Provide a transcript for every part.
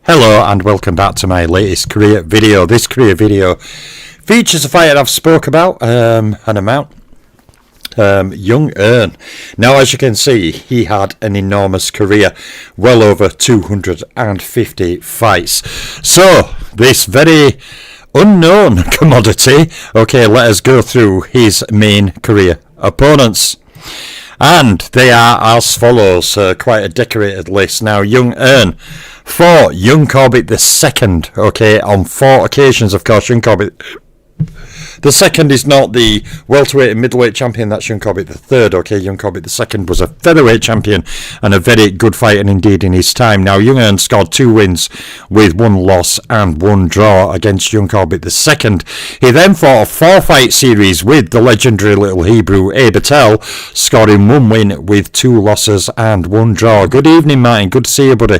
Hello and welcome back to my latest career video. This career video features a fight I've spoke about an amount. Young Erne. Now, as you can see, he had an enormous career, well over 250 fights. So this very unknown commodity, okay, let us go through his main career opponents. And they are as follows, quite a decorated list. Now, Young Erne fought Young Corbett II, okay, on 4 occasions. Of course, Young Corbett the second is not the welterweight and middleweight champion, that's Young Corbett III, okay. Young Corbett II was a featherweight champion and a very good fighter indeed in his time. Now, Young Erne scored 2 wins with 1 loss and 1 draw against Young Corbett II. He then fought a 4-fight series with the legendary little Hebrew Abertel, scoring 1 win with 2 losses and 1 draw. Good evening, Martin, good to see you, buddy.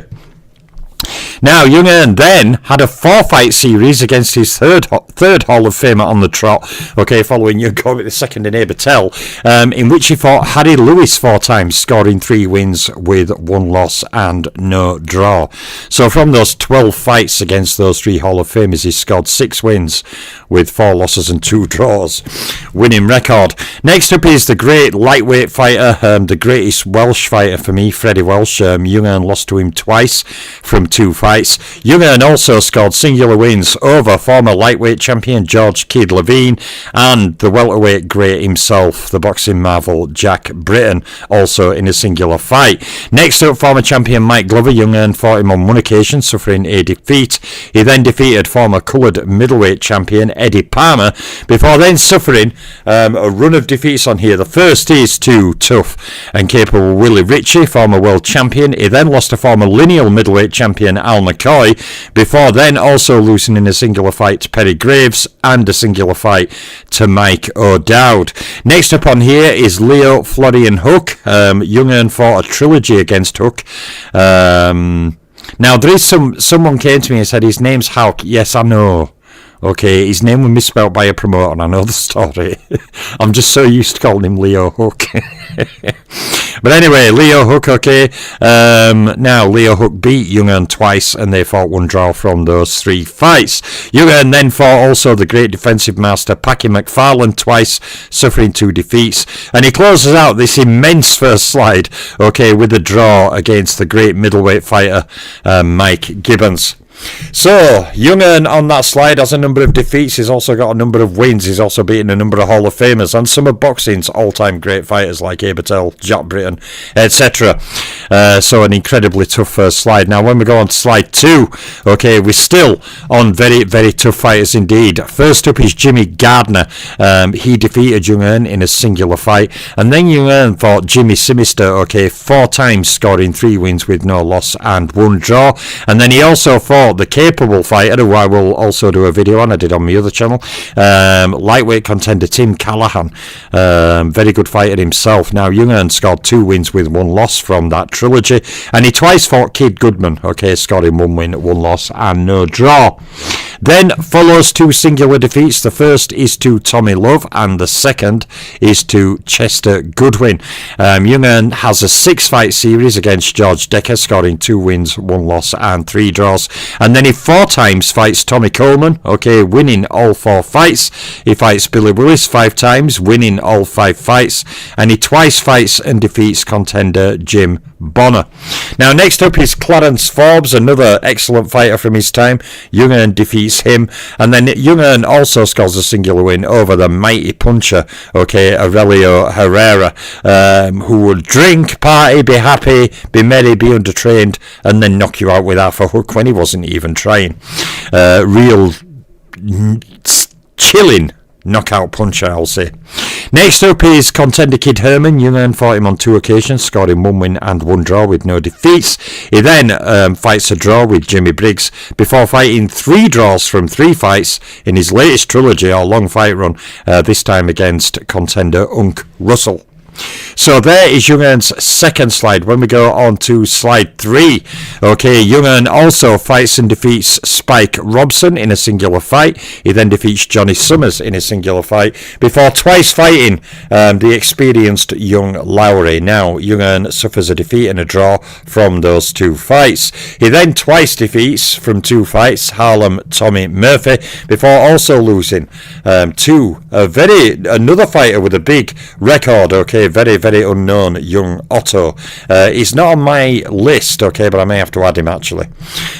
Now, Young Erne then had a 4-fight series against his third Hall of Famer on the trot, okay, following Young Corbett II in Abertel, in which he fought Harry Lewis 4 times, scoring 3 wins with 1 loss and no draw. So from those 12 fights against those 3 Hall of Famers, he scored 6 wins with 4 losses and 2 draws. Winning record. Next up is the great lightweight fighter, the greatest Welsh fighter for me, Freddie Welsh. Young Erne lost to him twice from 2 fights. Young Erne also scored singular wins over former lightweight champion George Kid Levine and the welterweight great himself, the boxing marvel Jack Britton, also in a singular fight. Next up, former champion Mike Glover. Young Erne fought him on 1 occasion, suffering a defeat. He then defeated former coloured middleweight champion Eddie Palmer, before then suffering a run of defeats on here. The first is to tough and capable Willie Ritchie, former world champion. He then lost to former lineal middleweight champion Al McCoy, before then also losing in a singular fight to Perry Graves and a singular fight to Mike O'Dowd. Next up on here is Leo Florian Hook. Young Erne fought a trilogy against Hook. Now, there is someone came to me and said his name's Hulk. Yes, I know. Okay, his name was misspelled by a promoter, and I know the story. I'm just so used to calling him Leo Hook. But anyway, Leo Hook, okay. Now, Leo Hook beat Young Erne twice, and they fought 1 draw from those 3 fights. Young Erne then fought also the great defensive master Packy McFarland twice, suffering 2 defeats. And he closes out this immense first slide, okay, with a draw against the great middleweight fighter Mike Gibbons. So, Young Erne on that slide has a number of defeats. He's also got a number of wins. He's also beaten a number of Hall of Famers and some of boxing's all-time great fighters like Abertel, Jack Britton, etc. So an incredibly tough first slide. Now, when we go on to slide 2, okay, we're still on very, very tough fighters indeed. First up is Jimmy Gardner. He defeated Young Erne in a singular fight. And then Young Erne fought Jimmy Simister, okay, 4 times, scoring 3 wins with no loss and 1 draw. And then he also fought the capable fighter, who I will also do a video on, I did on my other channel, lightweight contender Tim Callahan, very good fighter himself. Now, Young Erne scored 2 wins with 1 loss from that trilogy, and he twice fought Kid Goodman, okay, scoring 1 win, 1 loss and no draw. Then follows 2 singular defeats. The first is to Tommy Love and the second is to Chester Goodwin. Young Erne has a 6-fight series against George Decker, scoring 2 wins, 1 loss and 3 draws. And then he 4 times fights Tommy Coleman, okay, winning all 4 fights. He fights Billy Willis 5 times, winning all 5 fights. And he twice fights and defeats contender Jim Bonner. Now, next up is Clarence Forbes, another excellent fighter from his time. Young Erne defeats him. And then Young Erne also scores a singular win over the mighty puncher, okay, Aurelio Herrera, who would drink, party, be happy, be merry, be undertrained, and then knock you out with half a hook when he wasn't even trying. Real chilling knockout puncher, I'll say. Next up is contender Kid Herman. Young Erne fought him on 2 occasions, scoring 1 win and 1 draw with no defeats. He then fights a draw with Jimmy Briggs before fighting 3 draws from 3 fights in his latest trilogy or long fight run, this time against contender Unk Russell. So there is Young Ern's second slide. When we go on to slide 3, okay, Young Ern also fights and defeats Spike Robson in a singular fight. He then defeats Johnny Summers in a singular fight before twice fighting the experienced young Lowry. Now, Young Ern suffers a defeat and a draw from those 2 fights. He then twice defeats from 2 fights Harlem Tommy Murphy before also losing to another fighter with a big record, okay, very unknown young Otto. He's not on my list, okay, but I may have to add him actually.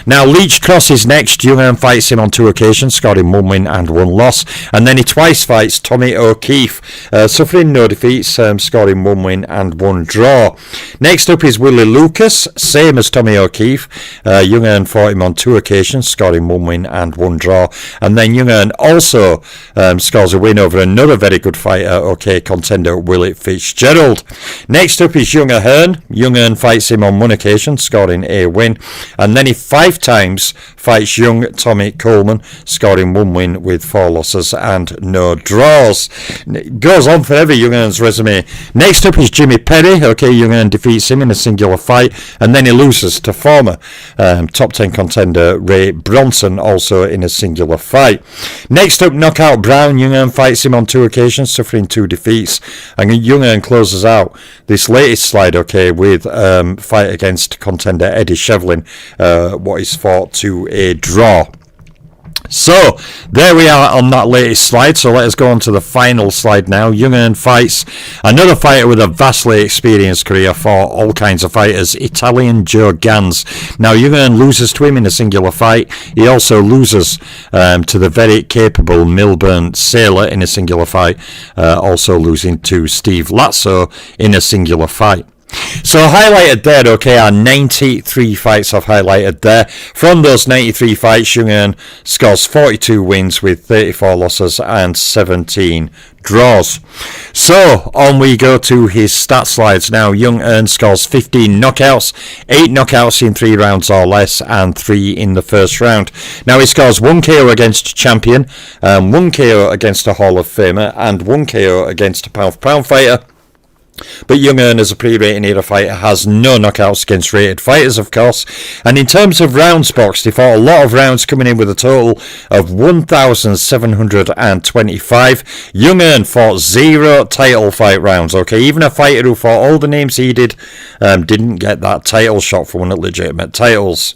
Now, Leech Cross is next. Young Ern fights him on 2 occasions, scoring 1 win and 1 loss, and then he twice fights Tommy O'Keefe, suffering no defeats, scoring 1 win and 1 draw. Next up is Willie Lucas, same as Tommy O'Keefe. Young Ern fought him on 2 occasions, scoring 1 win and 1 draw, and then Young Ern also scores a win over another very good fighter, okay, contender Willie Fitzgerald. Next up is Young Ern. Young Ern fights him on 1 occasion, scoring a win, and then he 5 times fights young Tommy Coleman, scoring 1 win with 4 losses and no draws. It goes on forever, Young Ern's resume. Next up is Jimmy Perry. Okay, Young Ern defeats him in a singular fight, and then he loses to former top 10 contender Ray Bronson, also in a singular fight. Next up, Knockout Brown. Young Ern fights him on 2 occasions, suffering 2 defeats, and Young Ern closes out this latest slide, okay, with fight against contender Eddie Shevlin, what is fought to a draw. So there we are on that latest slide. So let us go on to the final slide now. Young Ern fights another fighter with a vastly experienced career for all kinds of fighters, Italian Joe Gans. Now, Young Ern loses to him in a singular fight. He also loses to the very capable Milburn Sailor in a singular fight, also losing to Steve Latzo in a singular fight. So highlighted there, okay, are 93 fights I've highlighted there. From those 93 fights, Young Ern scores 42 wins with 34 losses and 17 draws. So on we go to his stat slides now. Young Ern scores 15 knockouts, 8 knockouts in 3 rounds or less, and 3 in the first round. Now he scores 1 KO against champion, 1 KO against a Hall of Famer, and 1 KO against a pound-for-pound fighter. But Young Ern, as a pre-rating era fighter, has no knockouts against rated fighters, of course. And in terms of rounds boxed, he fought a lot of rounds, coming in with a total of 1,725. Young Ern fought 0 title fight rounds, okay? Even a fighter who fought all the names he did didn't get that title shot for one of the legitimate titles.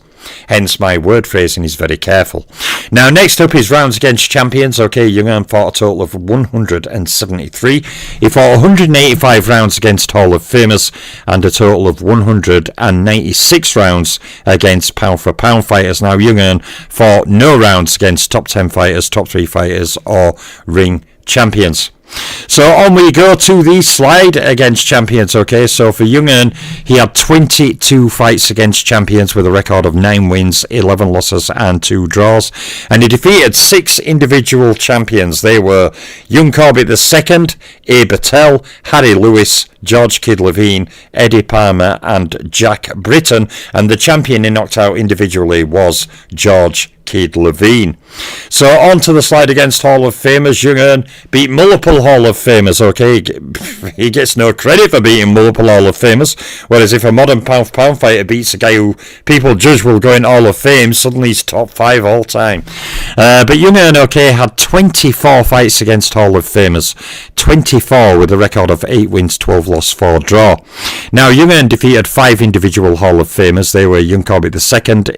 Hence my word phrasing is very careful. Now, next up is rounds against champions. Okay, Young Ern fought a total of 173. He fought 185 rounds against Hall of Famers and a total of 196 rounds against pound-for-pound fighters. Now, Young Ern fought no rounds against top 10 fighters, top 3 fighters, or ring champions. So on we go to the slide against champions. Okay, so for Young Ern, he had 22 fights against champions with a record of 9 wins, 11 losses and 2 draws, and he defeated 6 individual champions. They were Young Corbett II, A. Battelle, Harry Lewis, George Kid Levine, Eddie Palmer and Jack Britton, and the champion he knocked out individually was George Kid Levine. So on to the slide against Hall of Famers. Young Ern beat multiple Hall of Famers, okay? He gets no credit for beating multiple Hall of Famers, whereas if a modern pound-for-pound fighter beats a guy who people judge will go in Hall of Fame, suddenly he's top 5 all time. But Young Ern, okay, had 24 fights against Hall of Famers, 24 with a record of 8 wins, 12 loss, 4 draw. Now, Young Ern defeated 5 individual Hall of Famers. They were Young Corbett II,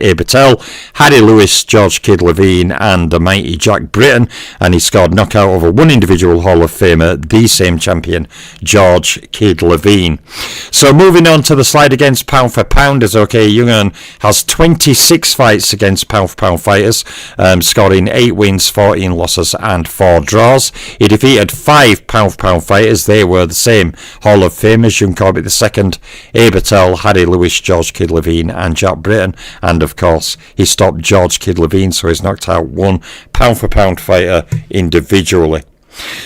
A. Battelle, Harry Lewis, George Kid Levine and the mighty Jack Britton, and he scored knockout over 1 individual Hall of Famer, the same champion, George Kid Levine. So moving on to the slide against pound-for-pounders, okay, Young Ern has 26 fights against pound-for-pound fighters, scoring 8 wins, 14 losses and 4 draws. He defeated 5 pound-for-pound fighters. They were the same Hall of Famers, Young Corbett II, A. Battelle, Harry Lewis, George Kid Levine and Jack Britton, and of course he stopped George Kid Levine, so he's knocked out 1 pound-for-pound fighter individually.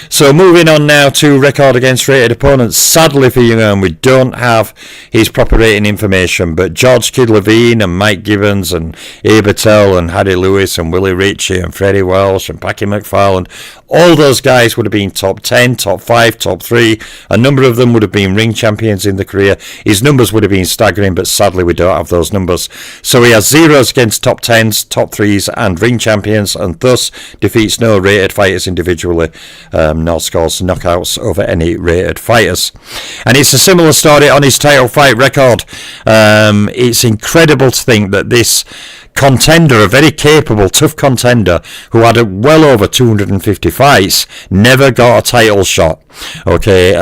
So moving on now to record against rated opponents. Sadly for Young Erne, we don't have his proper rating information, but George Kid Levine and Mike Gibbons and Abertel and Harry Lewis and Willie Ritchie and Freddie Welsh and Packy McFarland, all those guys would have been top 10, top 5, top 3. A number of them would have been ring champions in the career. His numbers would have been staggering, but sadly we don't have those numbers. So he has zeros against top 10s, top 3s and ring champions, and thus defeats no rated fighters individually, nor scores knockouts over any rated fighters. And it's a similar story on his title fight record. It's incredible to think that this contender, a very capable, tough contender who had well over 250 fights, never got a title shot. Okay,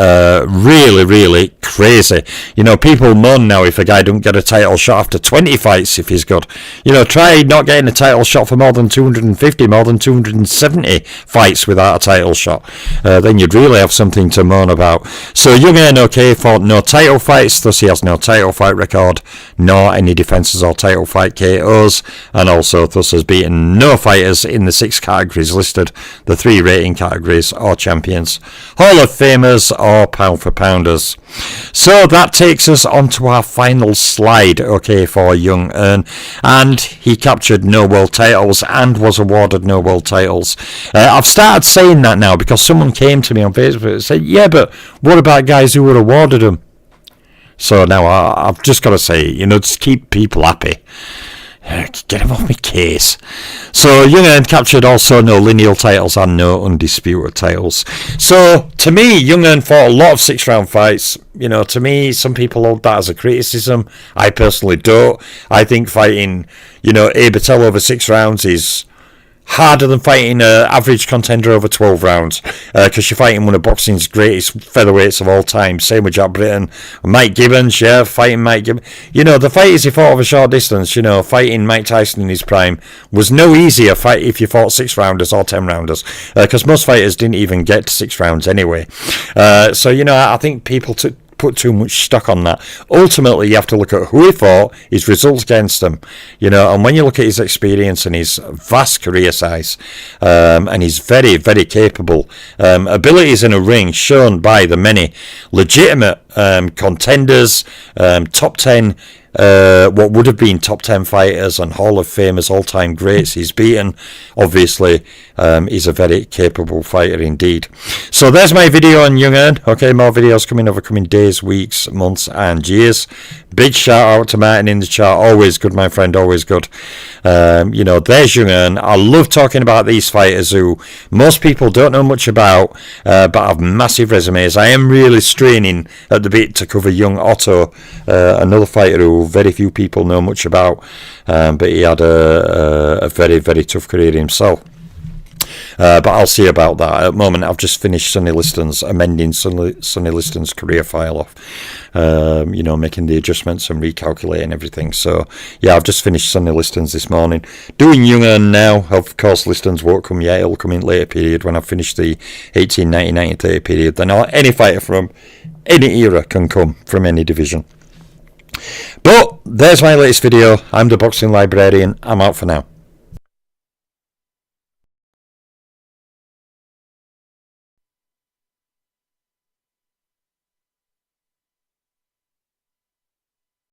really crazy. You know, people moan now if a guy don't get a title shot after 20 fights if he's good. You know, try not getting a title shot for more than 250, more than 270 fights without a title shot. Then you'd really have something to moan about. So Young Erne, okay, fought no title fights, thus he has no title fight record, nor any defences or title fight KOs, and also thus has beaten no fighters in the 6 categories listed, the 3 rating categories or champions, Hall of Famers or pound for pounders. So that takes us on to our final slide, okay, for Young Erne, and he captured no world titles and was awarded no world titles. I've started saying that now because someone came to me on Facebook and said, yeah, but what about guys who were awarded them? So now I've just got to say, you know, just keep people happy. Get him off my case. So Young Erne captured also no lineal titles and no undisputed titles. So to me, Young Erne fought a lot of 6-round fights. You know, to me, some people hold that as a criticism. I personally don't. I think fighting, you know, Abertel over 6 rounds is harder than fighting an average contender over 12 rounds, because you're fighting one of boxing's greatest featherweights of all time. Same with Jack Britton. Mike Gibbons, yeah, fighting Mike Gibbons. You know, the fighters he fought over short distance, you know, fighting Mike Tyson in his prime was no easier fight if you fought 6-rounders or 10-rounders, because most fighters didn't even get to 6 rounds anyway. So, you know, I think people put too much stock on that. Ultimately, you have to look at who he fought, his results against them, you know, and when you look at his experience and his vast career size, and his very capable abilities in a ring shown by the many legitimate contenders, top 10, what would have been top 10 fighters and Hall of Famers, all-time greats he's beaten. Obviously, he's a very capable fighter indeed. So there's my video on Young Erne. Okay, more videos coming over coming days, weeks, months and years. Big shout out to Martin in the chat. Always good, my friend, always good. You know, there's Young Erne. I love talking about these fighters who most people don't know much about, but have massive resumes. I am really straining at the bit to cover young Otto, another fighter who very few people know much about, but he had a very tough career himself. But I'll see about that. At the moment, I've just finished Sonny Liston's, amending Sonny Liston's career file off. You know, making the adjustments and recalculating everything. So, yeah, I've just finished Sonny Liston's this morning. Doing Young Erne now. Of course, Liston's won't come yet. It'll come in later period when I've finished the 1890-90 period. Then any fighter from any era can come from any division. But there's my latest video. I'm the Boxing Librarian. I'm out for now.